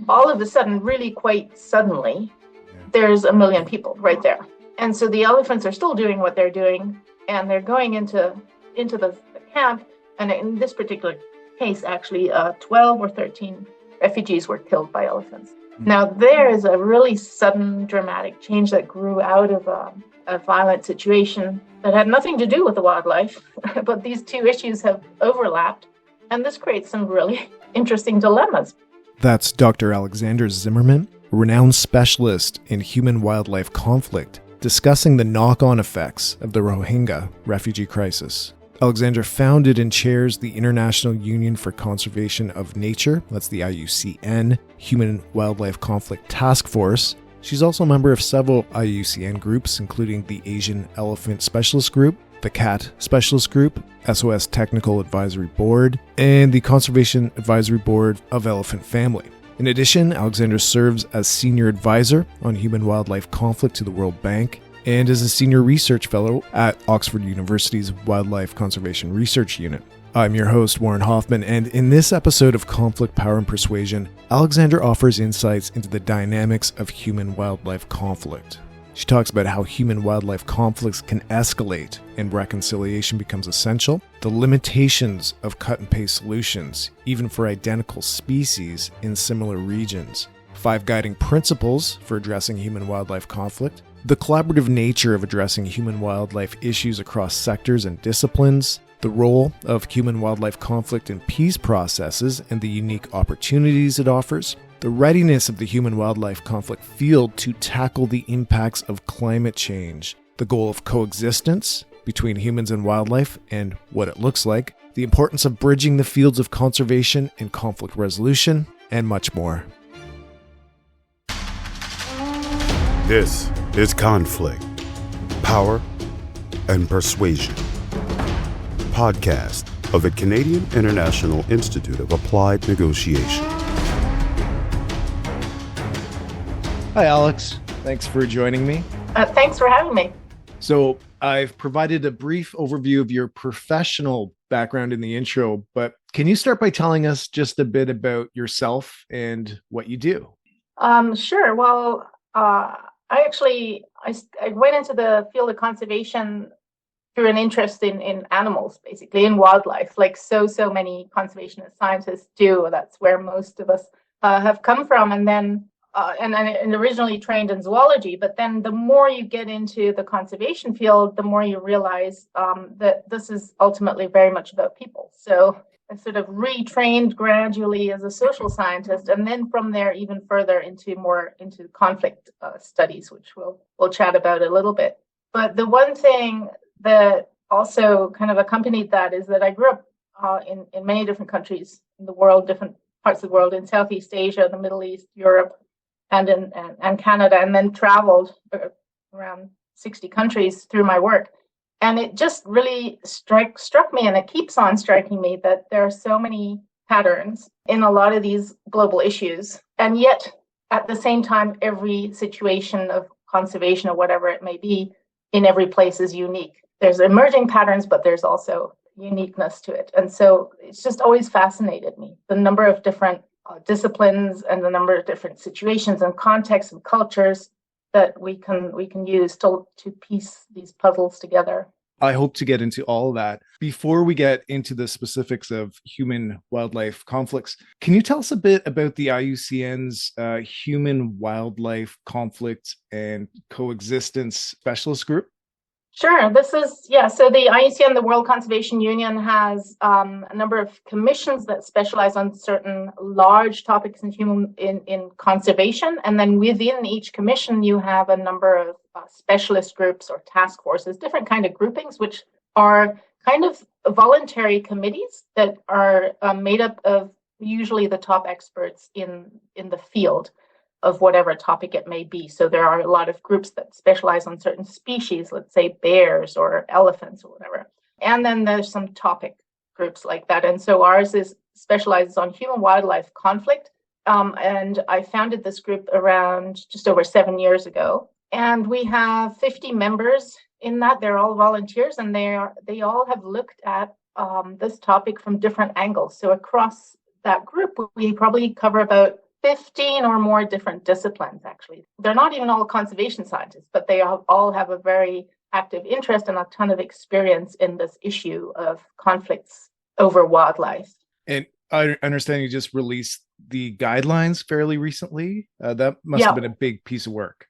all of a sudden, really quite suddenly, there's 1 million people right there. And so the elephants are still doing what they're doing, and they're going into the camp. And in this particular case, actually, 12 or 13 refugees were killed by elephants. Now, there is a really sudden, dramatic change that grew out of a violent situation that had nothing to do with the wildlife, but these two issues have overlapped, and this creates some really interesting dilemmas. That's Dr. Alexandra Zimmerman, a renowned specialist in human-wildlife conflict, discussing the knock-on effects of the Rohingya refugee crisis. Alexandra founded and chairs the International Union for Conservation of Nature, that's the IUCN, Human-Wildlife Conflict Task Force. She's also a member of several IUCN groups, including the Asian Elephant Specialist Group, the Cat Specialist Group, SOS Technical Advisory Board, and the Conservation Advisory Board of Elephant Family. In addition, Alexandra serves as Senior Advisor on Human-Wildlife Conflict to the World Bank and is a Senior Research Fellow at Oxford University's Wildlife Conservation Research Unit. I'm your host, Warren Hoffman, and in this episode of Conflict, Power, and Persuasion, Alexandra offers insights into the dynamics of human-wildlife conflict. She talks about how human-wildlife conflicts can escalate and reconciliation becomes essential, the limitations of cut-and-paste solutions, even for identical species in similar regions, 5 guiding principles for addressing human-wildlife conflict, the collaborative nature of addressing human-wildlife issues across sectors and disciplines, the role of human-wildlife conflict in peace processes and the unique opportunities it offers, the readiness of the human-wildlife conflict field to tackle the impacts of climate change, the goal of coexistence between humans and wildlife and what it looks like, the importance of bridging the fields of conservation and conflict resolution, and much more. This is Conflict, Power, and Persuasion, podcast of the Canadian International Institute of Applied Negotiation. Hi, Alex. Thanks for joining me. Thanks for having me. So I've provided a brief overview of your professional background in the intro, but can you start by telling us just a bit about yourself and what you do? Sure. Well, I went into the field of conservation through an interest in animals, basically, in wildlife, like so many conservationist scientists do. That's where most of us have come from. And then, and originally trained in zoology, but then the more you get into the conservation field, the more you realize that this is ultimately very much about people. So I sort of retrained gradually as a social scientist, and then from there even further into conflict studies, which we'll chat about a little bit. But the one thing that also kind of accompanied that is that I grew up in many different countries in the world, different parts of the world, in Southeast Asia, the Middle East, Europe, and Canada, and then traveled around 60 countries through my work. And it just really struck me, and it keeps on striking me, that there are so many patterns in a lot of these global issues. And yet, at the same time, every situation of conservation or whatever it may be in every place is unique. There's emerging patterns, but there's also uniqueness to it. And so it's just always fascinated me, the number of different disciplines and the number of different situations and contexts and cultures that we can use to piece these puzzles together. I hope to get into all of that. Before we get into the specifics of human-wildlife conflicts, can you tell us a bit about the IUCN's Human-Wildlife Conflict and Coexistence Specialist Group? Sure. So the IUCN, the World Conservation Union, has a number of commissions that specialize on certain large topics in conservation. And then within each commission, you have a number of specialist groups or task forces, different kind of groupings, which are kind of voluntary committees that are made up of usually the top experts in the field of whatever topic it may be. So there are a lot of groups that specialize on certain species, let's say bears or elephants or whatever. And then there's some topic groups like that. And so ours specializes on human-wildlife conflict. And I founded this group around just over 7 years ago. And we have 50 members in that. They're all volunteers, and they all have looked at this topic from different angles. So across that group, we probably cover about 15 or more different disciplines, actually. They're not even all conservation scientists, but they all have a very active interest and a ton of experience in this issue of conflicts over wildlife. And I understand you just released the guidelines fairly recently. That must have been a big piece of work.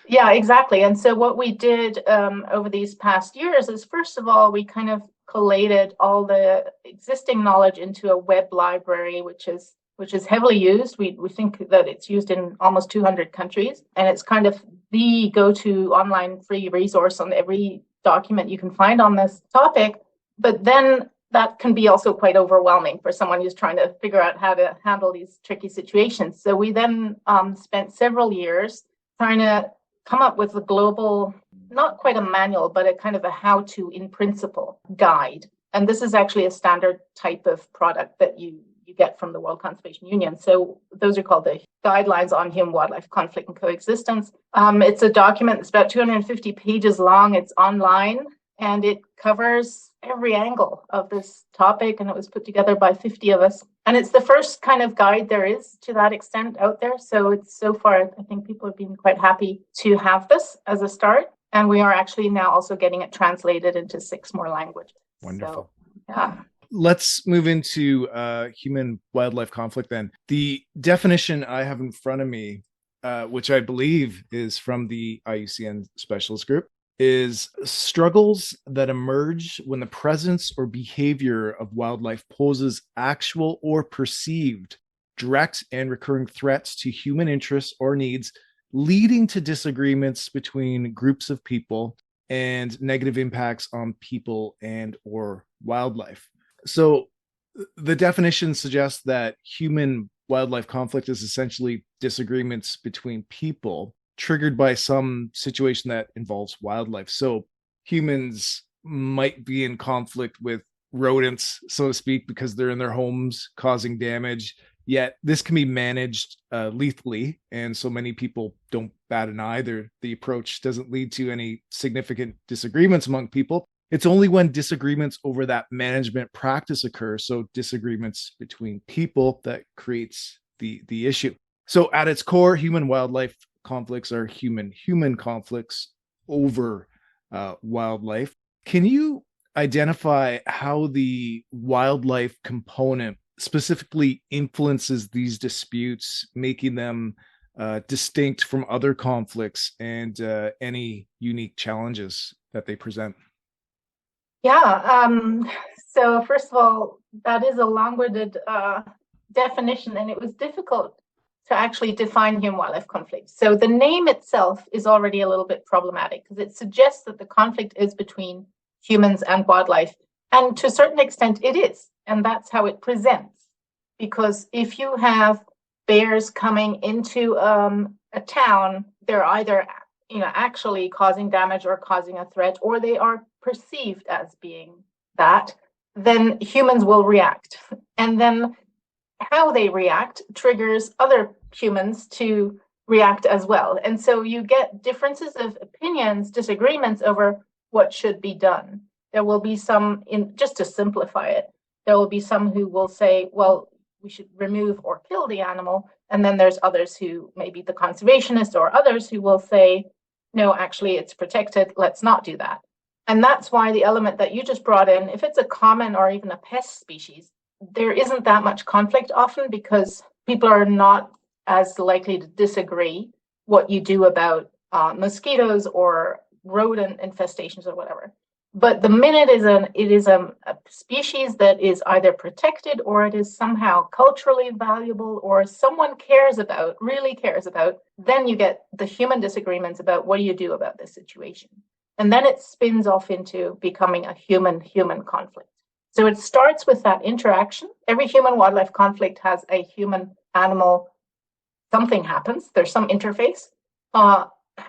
Yeah, exactly. And so what we did over these past years is, first of all, we kind of collated all the existing knowledge into a web library, which is heavily used. We think that it's used in almost 200 countries, and it's kind of the go-to online free resource on every document you can find on this topic. But then that can be also quite overwhelming for someone who's trying to figure out how to handle these tricky situations. So we then spent several years trying to come up with a global, not quite a manual, but a kind of a how-to in principle guide. And this is actually a standard type of product that you get from the World Conservation Union. So those are called the Guidelines on Human-Wildlife Conflict and Coexistence. It's a document that's about 250 pages long. It's online, and it covers every angle of this topic, and it was put together by 50 of us. And it's the first kind of guide there is to that extent out there. So it's so far, I think people have been quite happy to have this as a start. And we are actually now also getting it translated into 6 more languages. Wonderful. So, yeah. Let's move into human-wildlife conflict then. The definition I have in front of me, which I believe is from the IUCN specialist group, is struggles that emerge when the presence or behavior of wildlife poses actual or perceived direct and recurring threats to human interests or needs, leading to disagreements between groups of people and negative impacts on people and or wildlife. So the definition suggests that human wildlife conflict is essentially disagreements between people triggered by some situation that involves wildlife. So humans might be in conflict with rodents, so to speak, because they're in their homes causing damage. Yet this can be managed lethally, and so many people don't bat an eye. The approach doesn't lead to any significant disagreements among people. It's only when disagreements over that management practice occur, so disagreements between people, that creates the issue. So at its core, human-wildlife conflicts are human conflicts over wildlife. Can you identify how the wildlife component specifically influences these disputes, making them distinct from other conflicts and any unique challenges that they present? Yeah. So first of all, that is a long-winded definition, and it was difficult to actually define human-wildlife conflict. So the name itself is already a little bit problematic because it suggests that the conflict is between humans and wildlife. And to a certain extent, it is. And that's how it presents. Because if you have bears coming into a town, they're either actually causing damage or causing a threat, or they are perceived as being that, then humans will react. And then how they react triggers other humans to react as well. And so you get differences of opinions, disagreements over what should be done. There will be some, just to simplify it, there will be some who will say, well, we should remove or kill the animal. And then there's others who, maybe the conservationists or others, who will say, no, actually it's protected, let's not do that. And that's why the element that you just brought in, if it's a common or even a pest species, there isn't that much conflict often because people are not as likely to disagree what you do about mosquitoes or rodent infestations or whatever. But the minute it is a species that is either protected or it is somehow culturally valuable or someone really cares about, then you get the human disagreements about what do you do about this situation. And then it spins off into becoming a human-human conflict. So it starts with that interaction. Every human-wildlife conflict has a human-animal, something happens, there's some interface.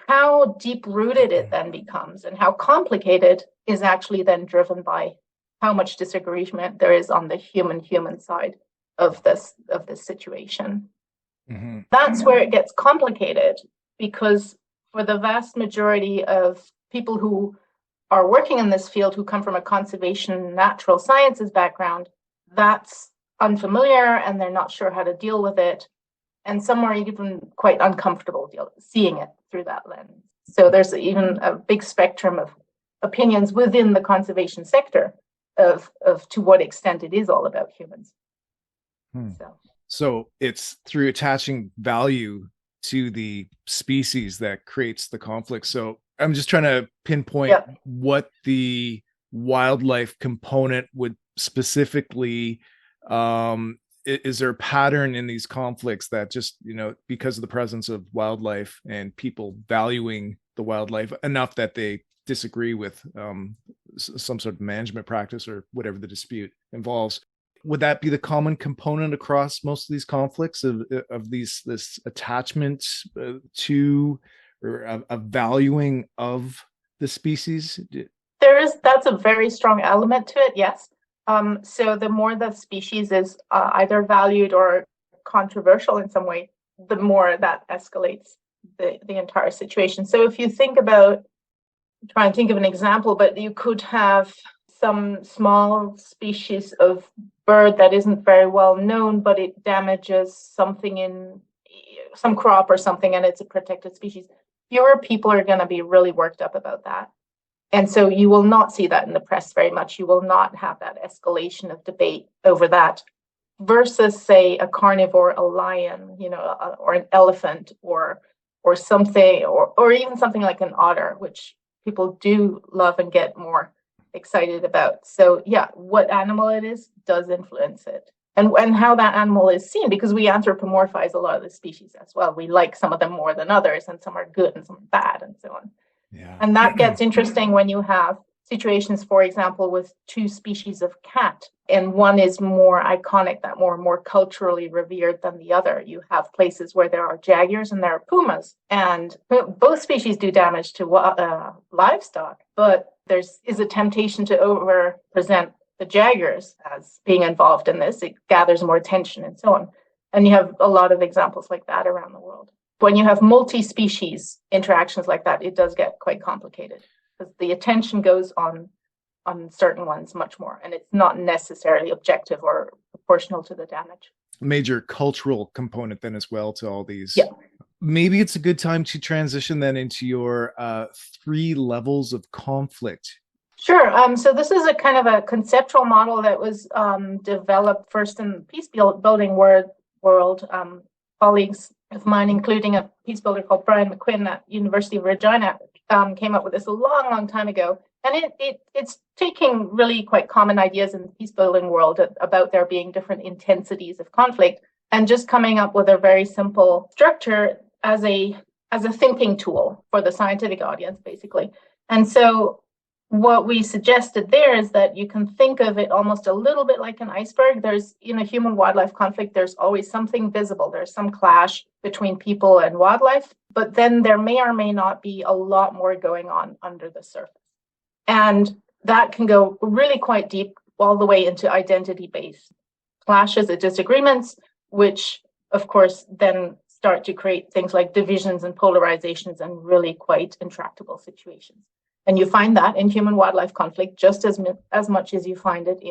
How deep-rooted it then becomes and how complicated is actually then driven by how much disagreement there is on the human side of this situation. Mm-hmm. That's where it gets complicated, because for the vast majority of people who are working in this field who come from a conservation natural sciences background, that's unfamiliar and they're not sure how to deal with it. And some are even quite uncomfortable seeing it through that lens. So there's even a big spectrum of opinions within the conservation sector of to what extent it is all about humans. So it's through attaching value to the species that creates the conflict. So I'm just trying to pinpoint what the wildlife component would specifically, is there a pattern in these conflicts that just, because of the presence of wildlife and people valuing the wildlife enough that they disagree with some sort of management practice or whatever the dispute involves? Would that be the common component across most of these conflicts of this attachment to or a valuing of the species? That's a very strong element to it, yes. So the more the species is either valued or controversial in some way, the more that escalates the entire situation. So if you try and think of an example, but you could have some small species of bird that isn't very well known, but it damages something in some crop or something, and it's a protected species. Fewer people are going to be really worked up about that. And so you will not see that in the press very much. You will not have that escalation of debate over that versus, say, a carnivore, a lion, or an elephant or something, or even something like an otter, which people do love and get more excited about. So yeah, what animal it is does influence it. And how that animal is seen, because we anthropomorphize a lot of the species as well. We like some of them more than others, and some are good and some are bad and so on. Yeah. And that gets interesting when you have situations, for example, with two species of cat, and one is more iconic, that more culturally revered than the other. You have places where there are jaguars and there are pumas, and both species do damage to livestock, but there is a temptation to over-present the jaguars as being involved in this. It gathers more attention and so on. And you have a lot of examples like that around the world. When you have multi-species interactions like that, it does get quite complicated because the attention goes on certain ones much more, and it's not necessarily objective or proportional to the damage. Major cultural component then as well to all these. Yeah. Maybe it's a good time to transition then into your 3 levels of conflict. Sure. So this is a kind of a conceptual model that was developed first in the peace building world. Colleagues of mine, including a peace builder called Brian McQuinn at University of Regina, came up with this a long time ago. And it's taking really quite common ideas in the peace building world about there being different intensities of conflict, and just coming up with a very simple structure as a thinking tool for the scientific audience, basically. And so what we suggested there is that you can think of it almost a little bit like an iceberg. There's, human-wildlife conflict, there's always something visible. There's some clash between people and wildlife, but then there may or may not be a lot more going on under the surface. And that can go really quite deep, all the way into identity-based clashes and disagreements, which, of course, then start to create things like divisions and polarizations and really quite intractable situations. And you find that in human-wildlife conflict just as much as you find it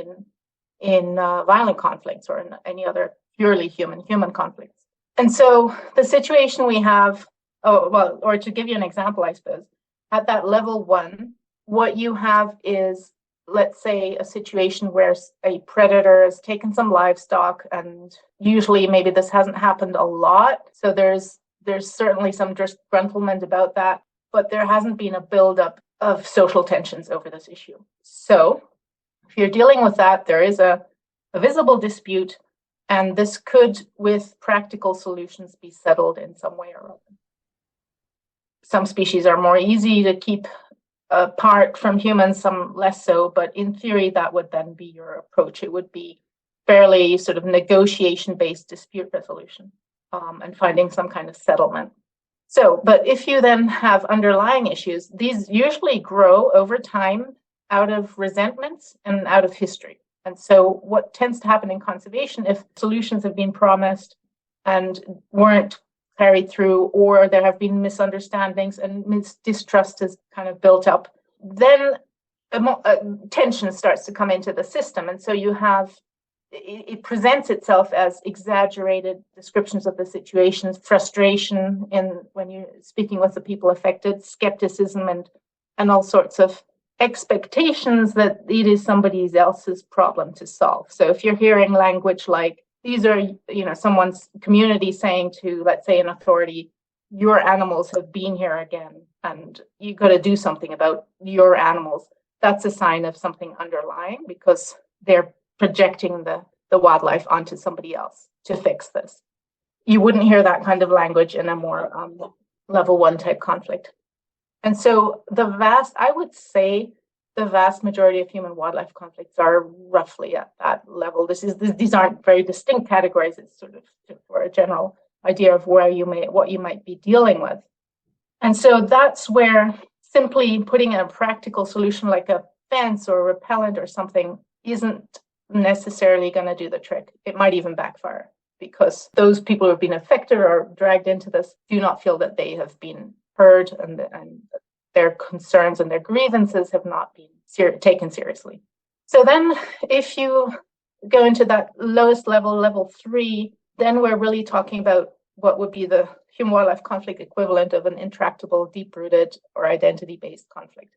in violent conflicts or in any other purely human conflicts. And so the situation we have, or to give you an example, I suppose, at that level 1, what you have is, let's say, a situation where a predator has taken some livestock, and usually maybe this hasn't happened a lot. So there's certainly some disgruntlement about that, but there hasn't been a buildup of social tensions over this issue. So if you're dealing with that, there is a visible dispute, and this could, with practical solutions, be settled in some way or other. Some species are more easy to keep apart from humans, some less so, but in theory, that would then be your approach. It would be fairly sort of negotiation-based dispute resolution and finding some kind of settlement. So, but if you then have underlying issues, these usually grow over time out of resentments and out of history. And so what tends to happen in conservation, if solutions have been promised and weren't carried through, or there have been misunderstandings and distrust has kind of built up, then tension starts to come into the system. And so you have it presents itself as exaggerated descriptions of the situations, frustration in when you're speaking with the people affected, skepticism, and all sorts of expectations that it is somebody else's problem to solve. So if you're hearing language like these are, someone's community saying to, let's say, an authority, your animals have been here again, and you got to do something about your animals, that's a sign of something underlying, because they're projecting the wildlife onto somebody else to fix this. You wouldn't hear that kind of language in a more level 1 type conflict. And so I would say the vast majority of human wildlife conflicts are roughly at that level. These aren't very distinct categories. It's sort of for a general idea of what you might be dealing with. And so that's where simply putting a practical solution like a fence or a repellent or something isn't necessarily going to do the trick. It might even backfire, because those people who have been affected or dragged into this do not feel that they have been heard, and their concerns and their grievances have not been taken seriously. So then if you go into that lowest level, level 3, then we're really talking about what would be the human-wildlife conflict equivalent of an intractable, deep-rooted, or identity-based conflict.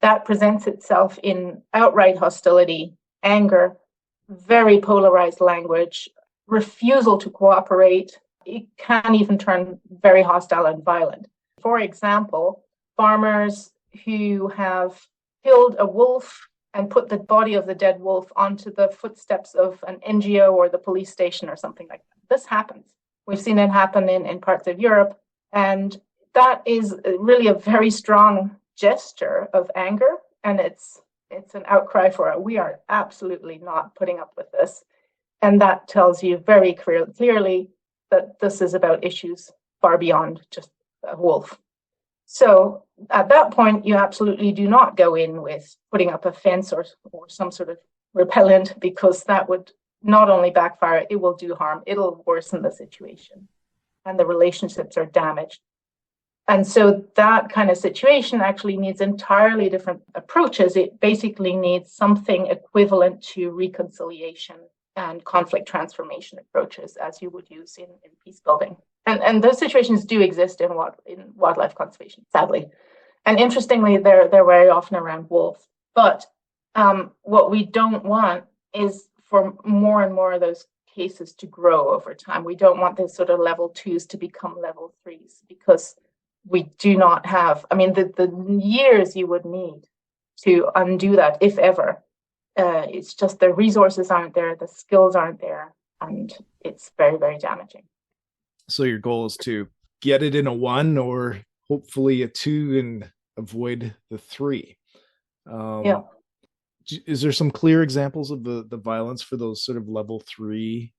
That presents itself in outright hostility, anger, very polarized language, refusal to cooperate. It can even turn very hostile and violent. For example, farmers who have killed a wolf and put the body of the dead wolf onto the footsteps of an NGO or the police station or something like that. This happens. We've seen it happen in parts of Europe, and that is really a very strong gesture of anger, and it's an outcry for it. We are absolutely not putting up with this. And that tells you very clearly that this is about issues far beyond just a wolf. So at that point, you absolutely do not go in with putting up a fence or some sort of repellent, because that would not only backfire, it will do harm. It'll worsen the situation, and the relationships are damaged. And so that kind of situation actually needs entirely different approaches. It basically needs something equivalent to reconciliation and conflict transformation approaches, as you would use in peace building. And those situations do exist in wildlife conservation, sadly. And interestingly, they're very often around wolves. But what we don't want is for more and more of those cases to grow over time. We don't want those sort of level 2s to become level 3s, because we do not have, the years you would need to undo that, if ever. It's just the resources aren't there, the skills aren't there, and it's very, very damaging. So your goal is to get it in a 1 or hopefully a 2 and avoid the 3. Yeah. Is there some clear examples of the violence for those sort of level 3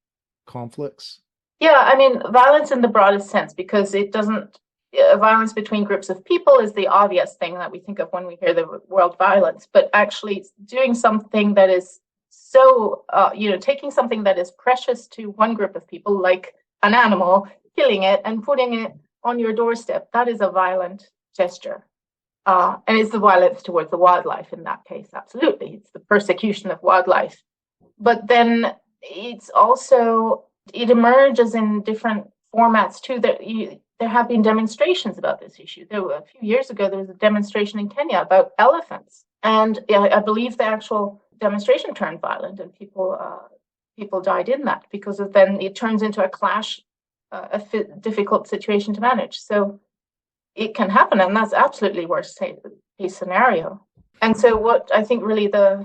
conflicts? Yeah, violence in the broadest sense, because it doesn't, violence between groups of people is the obvious thing that we think of when we hear the word violence, but actually doing something that is so, taking something that is precious to one group of people, like an animal, killing it and putting it on your doorstep, that is a violent gesture. And it's the violence towards the wildlife in that case, absolutely. It's the persecution of wildlife. But then it's also, it emerges in different formats too. There have been demonstrations about this issue. A few years ago, there was a demonstration in Kenya about elephants. And I believe the actual demonstration turned violent, and people died in that, because then it turns into a clash, a difficult situation to manage. So it can happen, and that's absolutely worst case scenario. And so what I think really I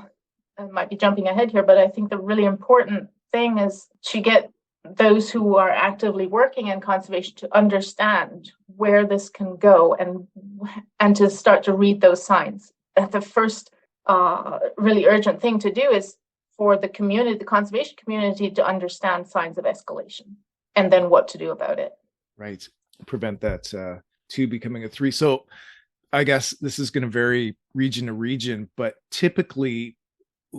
might be jumping ahead here, but I think the really important thing is to get those who are actively working in conservation to understand where this can go, and to start to read those signs. The first really urgent thing to do is for the community, the conservation community, to understand signs of escalation, and then what to do about it. Right. Prevent that 2 becoming a 3. So I guess this is going to vary region to region, but typically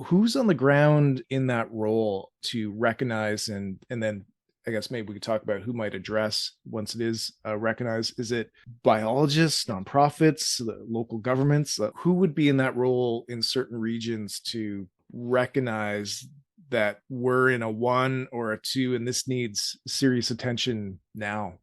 who's on the ground in that role to recognize and then I guess maybe we could talk about who might address once it is recognized. Is it biologists, nonprofits, local governments? Who would be in that role in certain regions to recognize that we're in a 1 or a 2 and this needs serious attention now?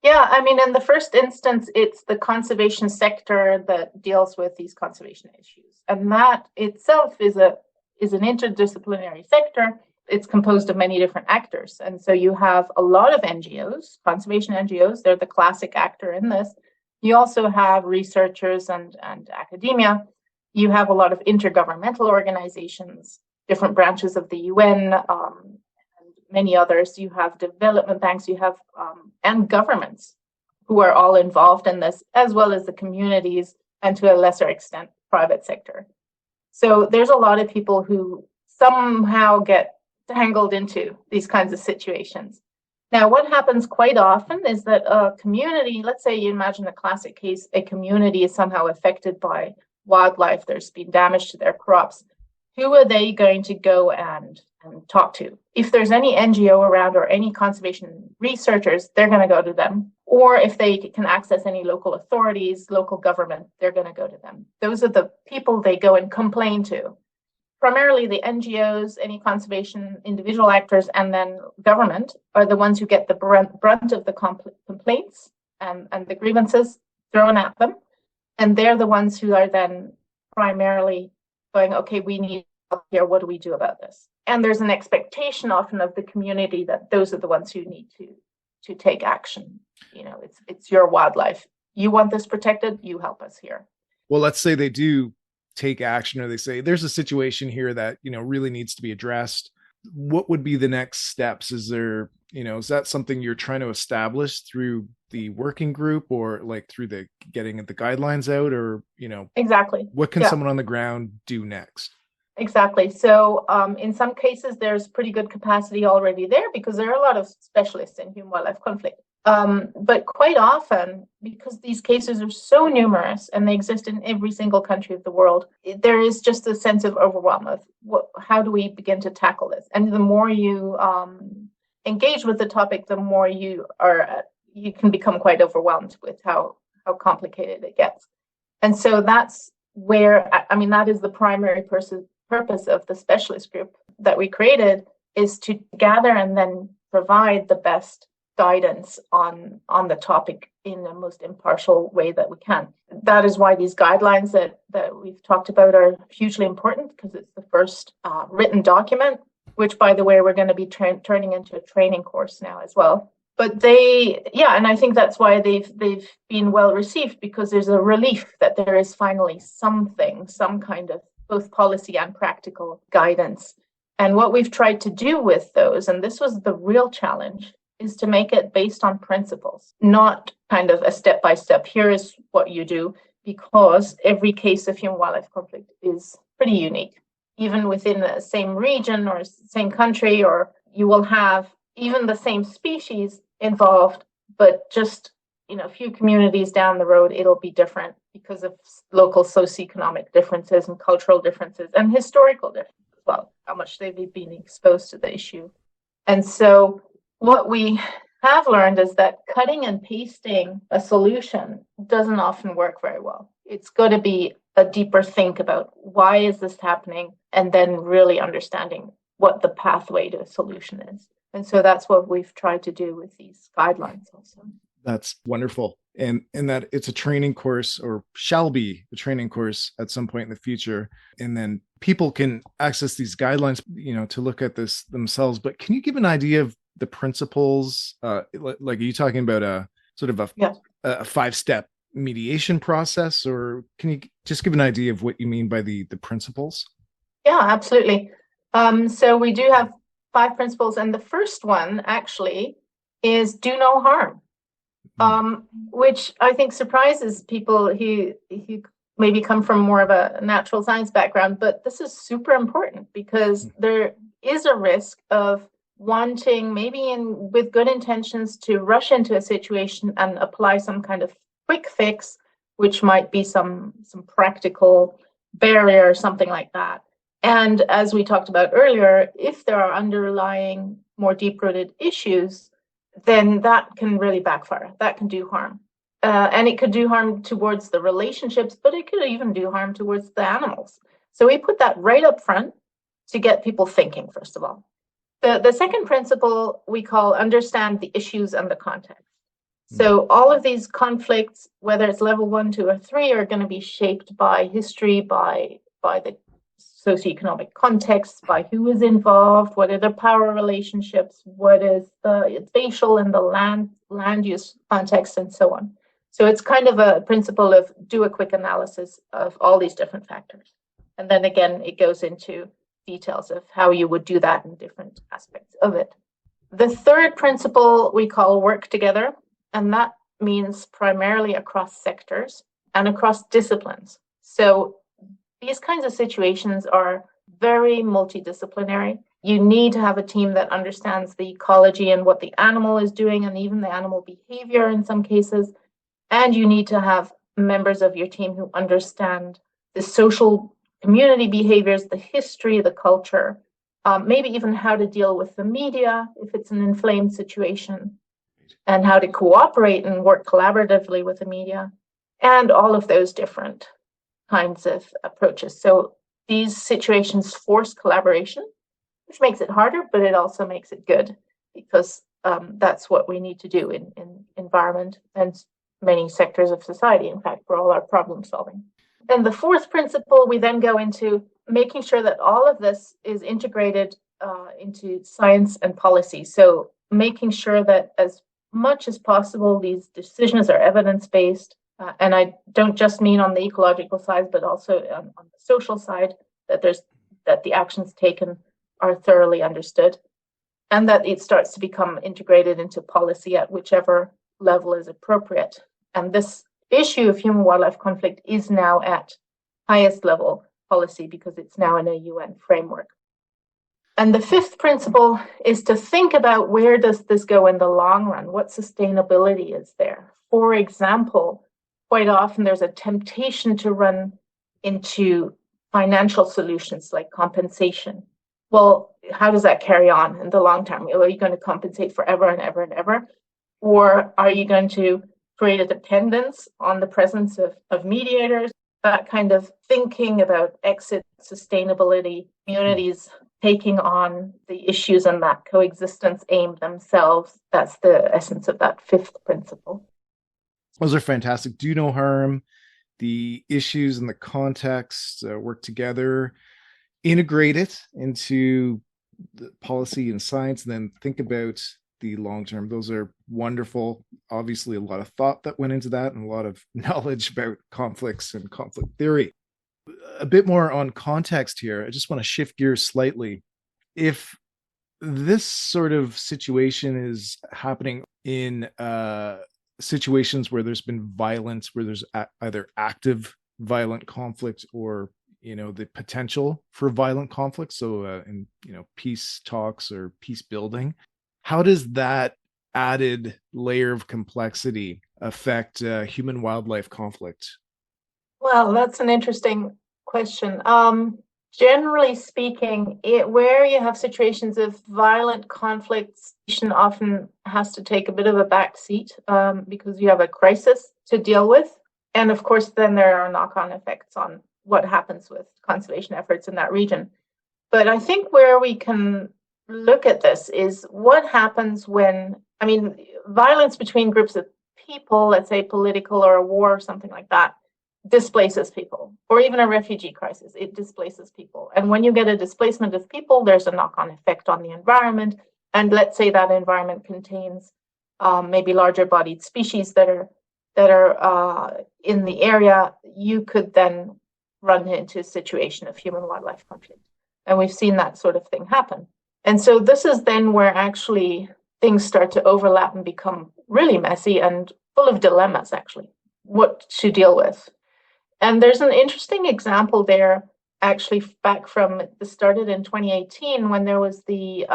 Yeah, I mean, in the first instance, it's the conservation sector that deals with these conservation issues. And that itself is an interdisciplinary sector. It's composed of many different actors. And so you have a lot of NGOs, conservation NGOs, they're the classic actor in this. You also have researchers and academia. You have a lot of intergovernmental organizations, different branches of the UN, and many others. You have development banks, you have and governments who are all involved in this, as well as the communities and to a lesser extent, private sector. So there's a lot of people who somehow get tangled into these kinds of situations. Now, what happens quite often is that a community, let's say you imagine a classic case, a community is somehow affected by wildlife, there's been damage to their crops. Who are they going to go and talk to? If there's any NGO around or any conservation researchers, they're going to go to them. Or if they can access any local authorities, local government, they're going to go to them. Those are the people they go and complain to. Primarily the NGOs, any conservation individual actors, and then government are the ones who get the brunt of the complaints and the grievances thrown at them. And they're the ones who are then primarily going, okay, we need help here. What do we do about this? And there's an expectation often of the community that those are the ones who need to take action. You know, it's your wildlife. You want this protected, you help us here. Well, let's say they do take action, or they say there's a situation here that, you know, really needs to be addressed. What would be the next steps? Is there, you know, is that something you're trying to establish through the working group, or like through the getting the guidelines out, or, you know, exactly, what can someone on the ground do next? Exactly. So in some cases, there's pretty good capacity already there because there are a lot of specialists in human wildlife conflict. But quite often, because these cases are so numerous and they exist in every single country of the world, there is just a sense of overwhelm of how do we begin to tackle this? And the more you engage with the topic, the more you can become quite overwhelmed with how complicated it gets. And so that's where, I mean, that is the primary purpose of the specialist group that we created, is to gather and then provide the best guidance on the topic in the most impartial way that we can. That is why these guidelines that we've talked about are hugely important, because it's the first written document, which, by the way, we're going to be turning into a training course now as well. But and I think that's why they've been well received, because there's a relief that there is finally some kind of both policy and practical guidance. And what we've tried to do with those, and this was the real challenge, is to make it based on principles, not kind of a step-by-step, here is what you do, because every case of human wildlife conflict is pretty unique. Even within the same region or same country, or you will have even the same species involved, but just, you know, a few communities down the road, it'll be different because of local socioeconomic differences and cultural differences and historical differences as well, how much they've been exposed to the issue. And so what we have learned is that cutting and pasting a solution doesn't often work very well. It's got to be a deeper think about why is this happening, and then really understanding what the pathway to a solution is. And so that's what we've tried to do with these guidelines also. That's wonderful. And that it's a training course, or shall be a training course at some point in the future. And then people can access these guidelines, you know, to look at this themselves. But can you give an idea of the principles? Like, are you talking about a sort of a 5-step mediation process, or can you just give an idea of what you mean by the principles? Yeah, absolutely. So we do have 5 principles, and the first one actually is do no harm, which I think surprises people who maybe come from more of a natural science background, but this is super important because there is a risk of wanting, maybe with good intentions, to rush into a situation and apply some kind of quick fix, which might be some practical barrier or something like that. And as we talked about earlier, if there are underlying, more deep-rooted issues, then that can really backfire. That can do harm. And it could do harm towards the relationships, but it could even do harm towards the animals. So we put that right up front to get people thinking, first of all. The second principle we call understand the issues and the context. So all of these conflicts, whether it's level 1, 2, or 3, are going to be shaped by history, by the socioeconomic context, by who is involved, what are the power relationships, what is the spatial and the land use context, and so on. So it's kind of a principle of do a quick analysis of all these different factors. And then again, it goes into details of how you would do that in different aspects of it. The third principle we call work together, and that means primarily across sectors and across disciplines. So these kinds of situations are very multidisciplinary. You need to have a team that understands the ecology and what the animal is doing, and even the animal behavior in some cases. And you need to have members of your team who understand the social community behaviors, the history, the culture, maybe even how to deal with the media if it's an inflamed situation, and how to cooperate and work collaboratively with the media, and all of those different kinds of approaches. So these situations force collaboration, which makes it harder, but it also makes it good, because that's what we need to do in environment and many sectors of society, in fact, for all our problem solving. And the fourth principle, we then go into making sure that all of this is integrated into science and policy. So making sure that as much as possible, these decisions are evidence-based. And I don't just mean on the ecological side, but also on the social side, that the actions taken are thoroughly understood, and that it starts to become integrated into policy at whichever level is appropriate. And this issue of human-wildlife conflict is now at highest level policy because it's now in a UN framework. And the fifth principle is to think about where does this go in the long run? What sustainability is there? For example, quite often there's a temptation to run into financial solutions like compensation. Well, how does that carry on in the long term? Are you going to compensate forever and ever and ever? Or are you going to create a dependence on the presence of mediators? That kind of thinking about exit sustainability, communities taking on the issues and that coexistence aim themselves. That's the essence of that fifth principle. Those are fantastic. Do no harm, the issues and the context work together, integrate it into the policy and science, and then think about the long term. Those are wonderful. Obviously, a lot of thought that went into that and a lot of knowledge about conflicts and conflict theory. A bit more on context here. I just want to shift gears slightly. If this sort of situation is happening in situations where there's been violence, where there's either active violent conflict or the potential for violent conflict, so in peace talks or peace building, how does that added layer of complexity affect human wildlife conflict? Well, that's an interesting question. Generally speaking, where you have situations of violent conflicts, often has to take a bit of a back seat because you have a crisis to deal with. And of course, then there are knock-on effects on what happens with conservation efforts in that region. But I think where we can look at this is what happens when, violence between groups of people, let's say political or a war or something like that, displaces people, or even a refugee crisis, it displaces people. And when you get a displacement of people, there's a knock-on effect on the environment. And let's say that environment contains maybe larger bodied species that are in the area, you could then run into a situation of human wildlife conflict. And we've seen that sort of thing happen. And so this is then where actually things start to overlap and become really messy and full of dilemmas, actually, what to deal with. And there's an interesting example there, actually, back from, it started in 2018 when there was the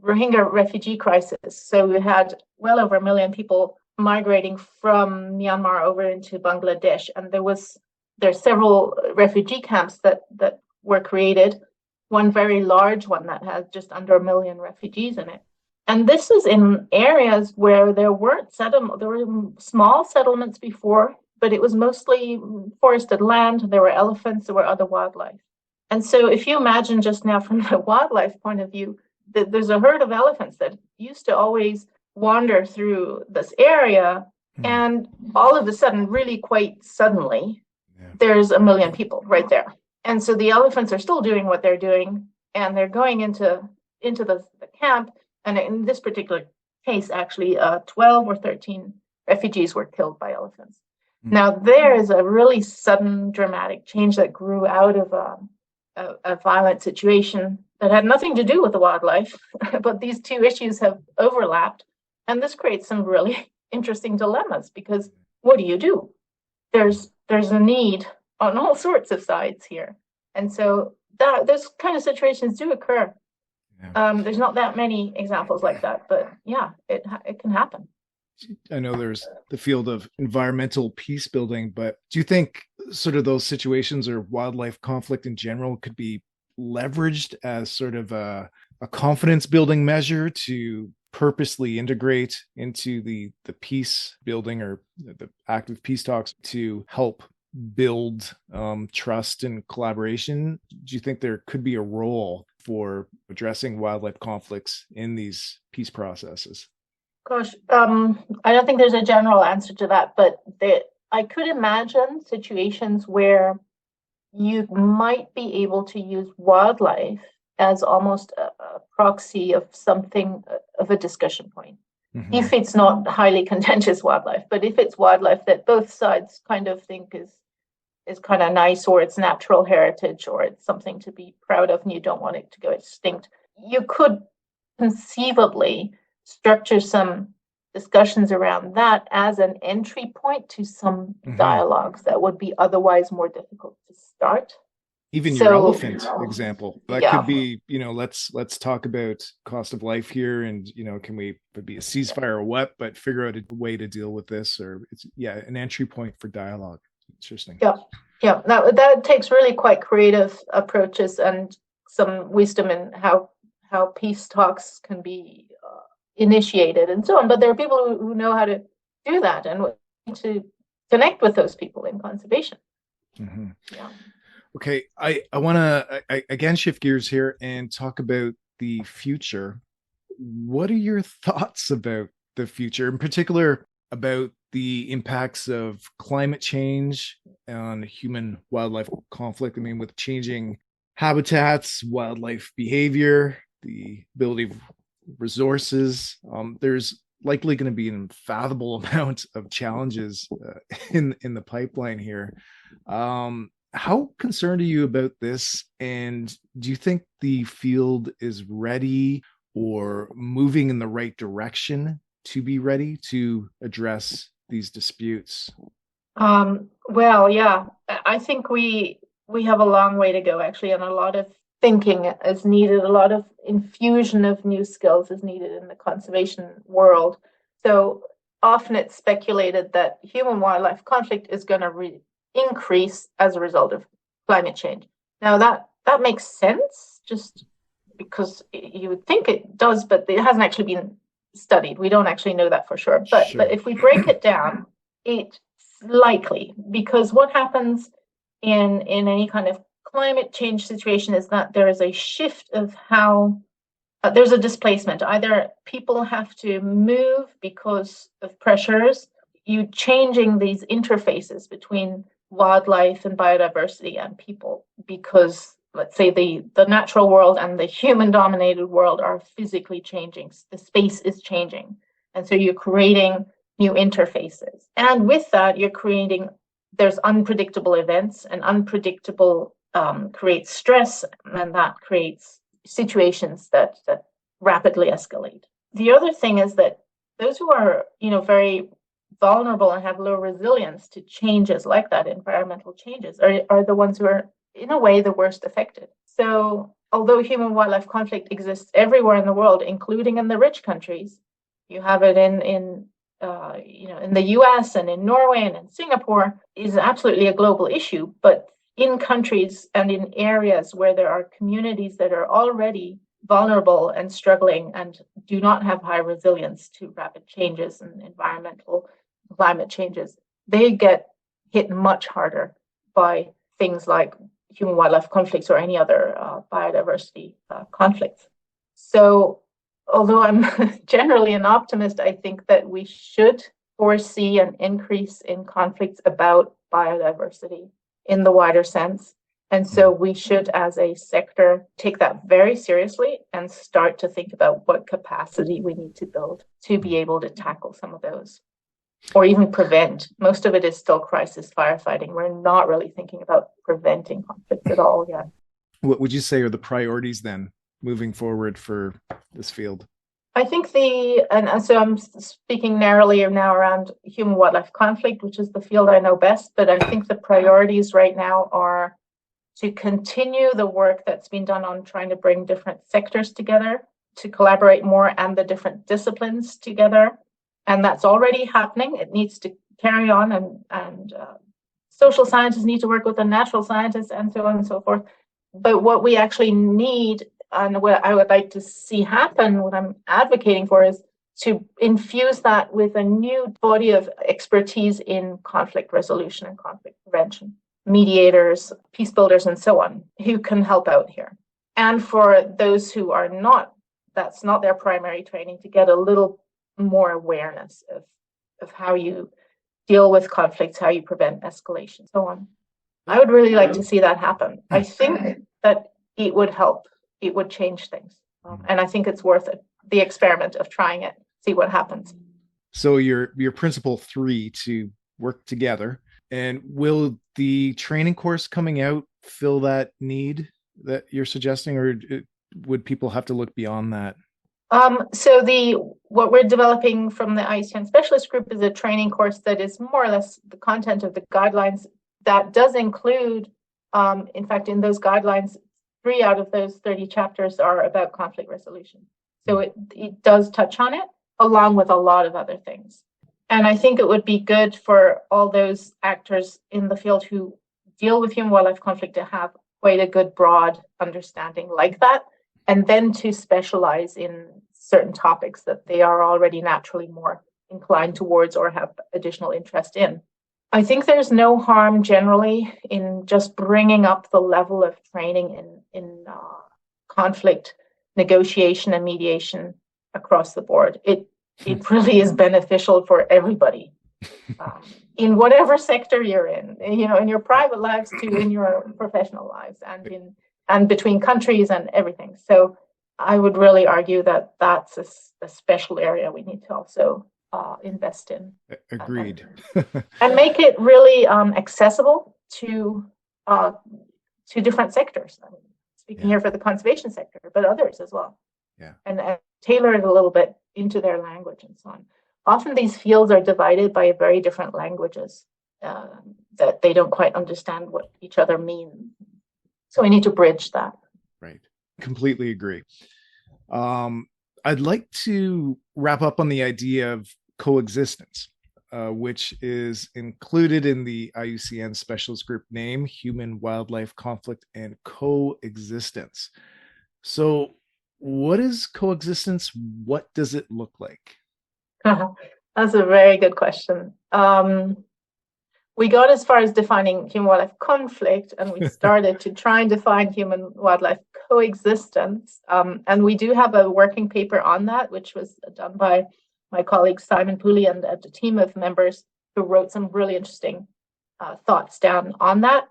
Rohingya refugee crisis. So we had well over 1 million people migrating from Myanmar over into Bangladesh. And there's several refugee camps that were created, one very large one that had just under 1 million refugees in it. And this is in areas where there were small settlements before, but it was mostly forested land. There were elephants, there were other wildlife. And so if you imagine just now from the wildlife point of view, that there's a herd of elephants that used to always wander through this area, and all of a sudden, really quite suddenly, there's 1 million people right there. And so the elephants are still doing what they're doing, and they're going into the camp. And in this particular case, actually, 12 or 13 refugees were killed by elephants. Now, there is a really sudden, dramatic change that grew out of a violent situation that had nothing to do with the wildlife, but these two issues have overlapped. And this creates some really interesting dilemmas, because what do you do? There's a need on all sorts of sides here. And so those kind of situations do occur. There's not that many examples like that, but yeah, it can happen. I know there's the field of environmental peace building, but do you think sort of those situations or wildlife conflict in general could be leveraged as sort of a confidence building measure to purposely integrate into the peace building or the active peace talks to help build trust and collaboration? Do you think there could be a role for addressing wildlife conflicts in these peace processes? Gosh, I don't think there's a general answer to that, but I could imagine situations where you might be able to use wildlife as almost a proxy of something of a discussion point. Mm-hmm. If it's not highly contentious wildlife, but if it's wildlife that both sides kind of think is kind of nice, or it's natural heritage, or it's something to be proud of and you don't want it to go extinct, you could conceivably structure some discussions around that as an entry point to some dialogues that would be otherwise more difficult to start. Even your elephant example, that could be, let's talk about cost of life here, and can we be a ceasefire or what, but figure out a way to deal with this, or it's an entry point for dialogue. Interesting. Yeah. That takes really quite creative approaches and some wisdom in how peace talks can be initiated and so on. But there are people who know how to do that and to connect with those people in conservation. Mm-hmm. Yeah. Okay, I want to again shift gears here and talk about the future. What are your thoughts about the future, in particular about the impacts of climate change on human-wildlife conflict? I mean, with changing habitats, wildlife behavior, the ability of resources, there's likely going to be an unfathomable amount of challenges in the pipeline here. How concerned are you about this? And do you think the field is ready or moving in the right direction to be ready to address these disputes? Well, yeah, I think we have a long way to go, actually, and a lot of thinking is needed. A lot of infusion of new skills is needed in the conservation world. So often it's speculated that human-wildlife conflict is going to increase as a result of climate change. Now that makes sense, just because you would think it does, but it hasn't actually been studied. We don't actually know that for sure. But if we break it down, it's likely, because what happens in any kind of climate change situation is that there is a shift of how there's a displacement. Either people have to move because of pressures, you changing these interfaces between wildlife and biodiversity and people, because let's say the natural world and the human-dominated world are physically changing. The space is changing. And so you're creating new interfaces. And with that, there's unpredictable events, and unpredictable creates stress, and that creates situations that rapidly escalate. The other thing is that those who are, very vulnerable and have low resilience to changes like that, environmental changes, are the ones who are, in a way, the worst affected. So although human-wildlife conflict exists everywhere in the world, including in the rich countries, you have it in the US and in Norway and in Singapore, is absolutely a global issue. But in countries and in areas where there are communities that are already vulnerable and struggling and do not have high resilience to rapid changes and environmental climate changes, they get hit much harder by things like human-wildlife conflicts or any other biodiversity conflicts. So although I'm generally an optimist, I think that we should foresee an increase in conflicts about biodiversity in the wider sense. And so we should, as a sector, take that very seriously and start to think about what capacity we need to build to be able to tackle some of those, or even prevent. Most of it is still crisis firefighting. We're not really thinking about preventing conflicts at all yet. What would you say are the priorities then moving forward for this field? I think and so I'm speaking narrowly now around human-wildlife conflict, which is the field I know best, but I think the priorities right now are to continue the work that's been done on trying to bring different sectors together, to collaborate more and the different disciplines together. And that's already happening. It needs to carry on, and social scientists need to work with the natural scientists and so on and so forth. But what we actually need, and what I would like to see happen, what I'm advocating for, is to infuse that with a new body of expertise in conflict resolution and conflict prevention, mediators, peace builders, and so on, who can help out here. And for those who are not, that's not their primary training, to get a little more awareness of how you deal with conflicts, how you prevent escalation, so on. I would really like to see that happen. I think that it would help. It would change things. And I think it's worth it, the experiment of trying it, see what happens. So your principle 3 to work together, and will the training course coming out fill that need that you're suggesting, or would people have to look beyond that? So what we're developing from the IUCN specialist group is a training course that is more or less the content of the guidelines. That does include, in fact, in those guidelines, 3 out of those 30 chapters are about conflict resolution. So it does touch on it, along with a lot of other things. And I think it would be good for all those actors in the field who deal with human-wildlife conflict to have quite a good broad understanding like that, and then to specialize in certain topics that they are already naturally more inclined towards or have additional interest in. I think there's no harm generally in just bringing up the level of training in conflict negotiation and mediation across the board. It really is beneficial for everybody, in whatever sector you're in your private lives to in your professional lives, and between countries and everything. So I would really argue that that's a special area we need to also invest in. Agreed. And make it really accessible to different sectors. I mean, speaking here for the conservation sector, but others as well. Yeah. And tailor it a little bit into their language and so on. Often these fields are divided by very different languages that they don't quite understand what each other mean. So we need to bridge that. Right. Completely agree. I'd like to wrap up on the idea of coexistence, which is included in the IUCN specialist group name, Human-Wildlife Conflict and Coexistence. So what is coexistence? What does it look like? That's a very good question. We got as far as defining human-wildlife conflict, and we started to try and define human-wildlife coexistence. And we do have a working paper on that, which was done by my colleague Simon Pooley and a team of members who wrote some really interesting thoughts down on that.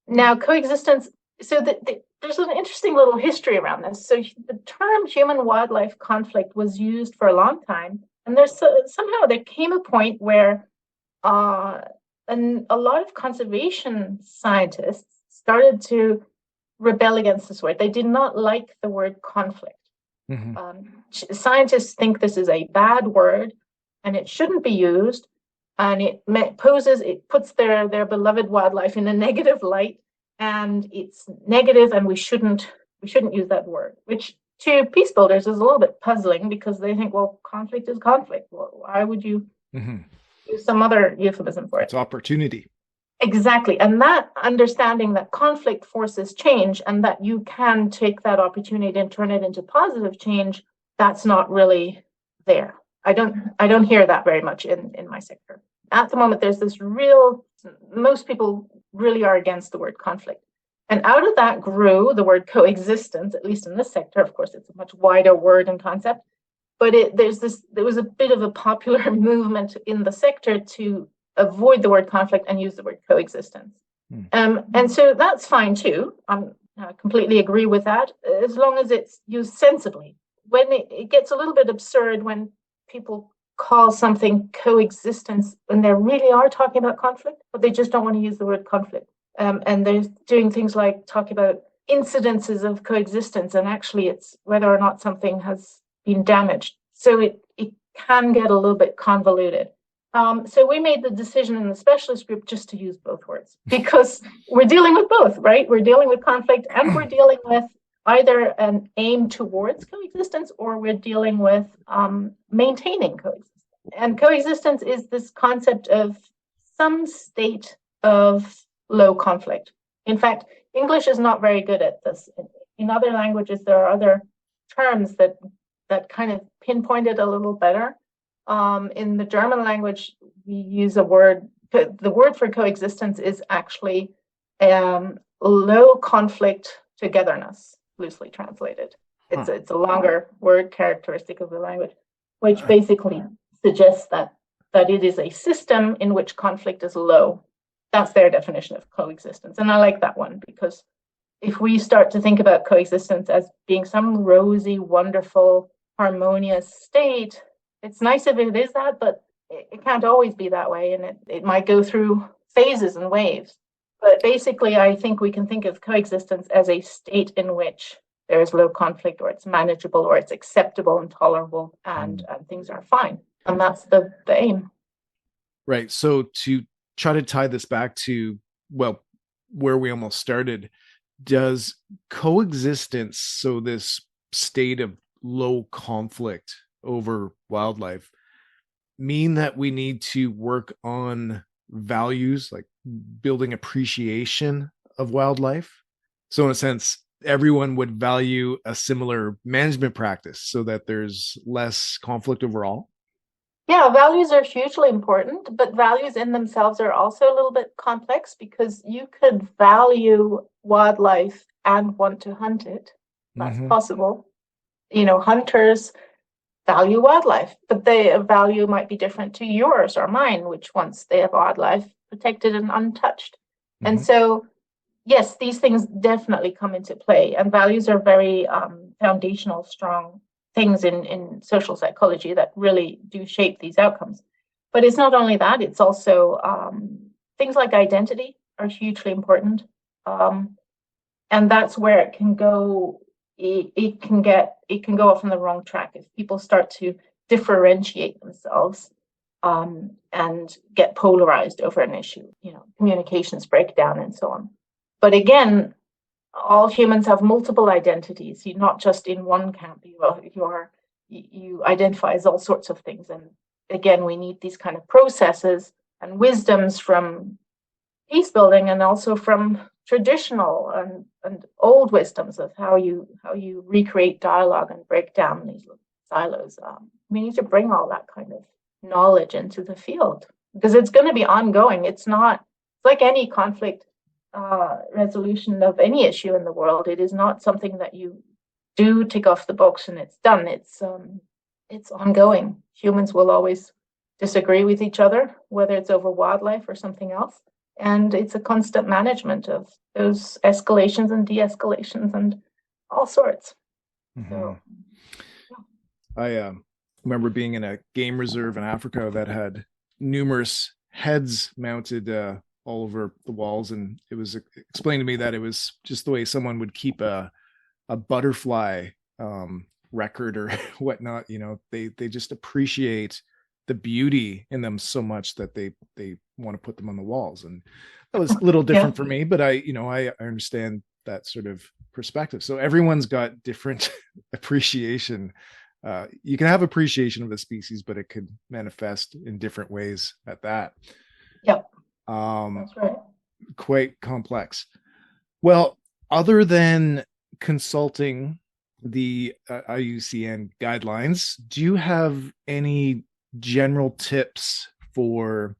Now, coexistence, so there's an interesting little history around this. So the term human-wildlife conflict was used for a long time, and somehow there came a point where and a lot of conservation scientists started to rebel against this word. They did not like the word conflict. Scientists think this is a bad word and it shouldn't be used, and it puts their beloved wildlife in a negative light, and it's negative, and we shouldn't use that word, which to peace builders is a little bit puzzling, because they think, well, conflict is conflict. Well, why would you use some other euphemism for it? It's opportunity. Exactly. And that understanding that conflict forces change, and that you can take that opportunity and turn it into positive change, that's not really there. I don't hear that very much in my sector. At the moment, there's this most people really are against the word conflict. And out of that grew the word coexistence, at least in this sector. Of course, it's a much wider word and concept, but there was a bit of a popular movement in the sector to avoid the word conflict and use the word coexistence. And so that's fine too. I completely agree with that, as long as it's used sensibly. When it gets a little bit absurd when people call something coexistence when they really are talking about conflict, but they just don't want to use the word conflict. And they're doing things like talking about incidences of coexistence, and actually it's whether or not something has been damaged. So it can get a little bit convoluted. So we made the decision in the specialist group just to use both words, because we're dealing with both, right? We're dealing with conflict, and we're dealing with either an aim towards coexistence, or we're dealing with maintaining coexistence. And coexistence is this concept of some state of low conflict. In fact, English is not very good at this. In other languages, there are other terms that kind of pinpoint it a little better. In the German language, we use a word. The word for coexistence is actually low conflict togetherness, loosely translated. It's a longer word characteristic of the language, which basically suggests that it is a system in which conflict is low. That's their definition of coexistence. And I like that one, because if we start to think about coexistence as being some rosy, wonderful, harmonious state, it's nice if it is that, but it can't always be that way. And it might go through phases and waves. But basically, I think we can think of coexistence as a state in which there is low conflict, or it's manageable, or it's acceptable and tolerable, and things are fine. And that's the aim. Right. So to try to tie this back to, well, where we almost started, does coexistence, so this state of low conflict over wildlife, mean that we need to work on values, like building appreciation of wildlife? So in a sense, everyone would value a similar management practice so that there's less conflict overall? Yeah, values are hugely important, but values in themselves are also a little bit complex, because you could value wildlife and want to hunt it. That's possible. Hunters value wildlife, but their value might be different to yours or mine, which wants their wildlife protected and untouched. And so, yes, these things definitely come into play, and values are very foundational, strong things in social psychology that really do shape these outcomes. But it's not only that, it's also things like identity are hugely important. And that's where it can go. It can go off on the wrong track if people start to differentiate themselves and get polarized over an issue. Communications break down and so on. But again, all humans have multiple identities. You're not just in one camp. You identify as all sorts of things. And again, we need these kind of processes and wisdoms from peace building, and also from traditional and old wisdoms of how you recreate dialogue and break down these silos. We need to bring all that kind of knowledge into the field, because it's going to be ongoing. It's like any conflict resolution of any issue in the world. It is not something that you do tick off the box and it's done. It's ongoing. Humans will always disagree with each other, whether it's over wildlife or something else. And it's a constant management of those escalations and de-escalations and all sorts. So, I remember being in a game reserve in Africa that had numerous heads mounted all over the walls, and it was explained to me that it was just the way someone would keep a butterfly record or whatnot. They just appreciate the beauty in them so much that they want to put them on the walls. And that was a little different for me, but I understand that sort of perspective. So everyone's got different appreciation. You can have appreciation of a species, but it could manifest in different ways at that. Yep. That's right. Quite complex. Well, other than consulting the IUCN guidelines, do you have any general tips for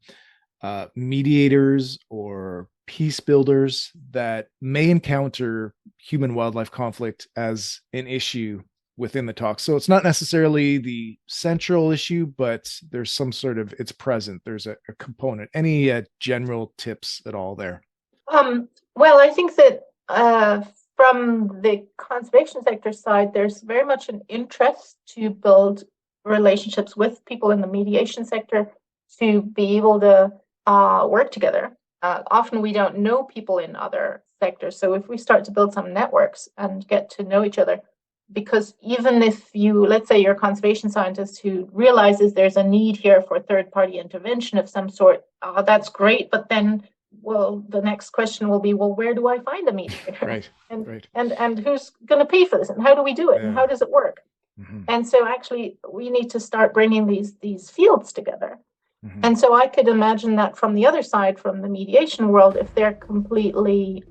mediators or peace builders that may encounter human-wildlife conflict as an issue within the talk? So it's not necessarily the central issue, but there's some sort of, it's present. There's a component. Any general tips at all there? Well, I think that from the conservation sector side, there's very much an interest to build relationships with people in the mediation sector to be able to work together. Often we don't know people in other sectors. So if we start to build some networks and get to know each other, because even if you, let's say you're a conservation scientist who realizes there's a need here for third-party intervention of some sort, that's great. But then, well, the next question will be, well, where do I find a mediator? Right. And who's going to pay for this? And how do we do it? Yeah. And how does it work? Mm-hmm. And so actually, we need to start bringing these fields together. Mm-hmm. And so I could imagine that from the other side, from the mediation world, if they're completely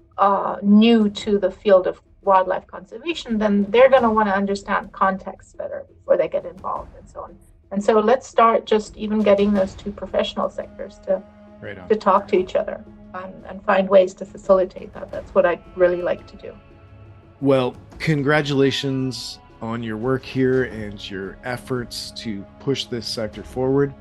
new to the field of wildlife conservation, then they're going to want to understand context better before they get involved and so on. And so let's start just even getting those two professional sectors to talk to each other and find ways to facilitate that. That's what I'd really like to do. Well, congratulations on your work here and your efforts to push this sector forward.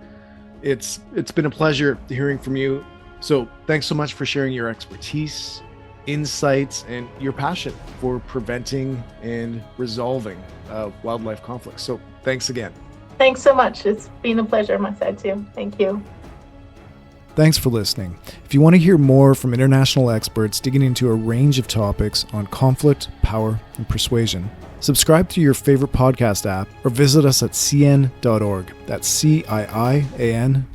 It's been a pleasure hearing from you. So thanks so much for sharing your expertise, insights, and your passion for preventing and resolving wildlife conflicts. So thanks again. Thanks so much. It's been a pleasure on my side too. Thank you. Thanks for listening. If you want to hear more from international experts digging into a range of topics on conflict, power, and persuasion, subscribe to your favorite podcast app or visit us at cian.org. That's CIIAN.org.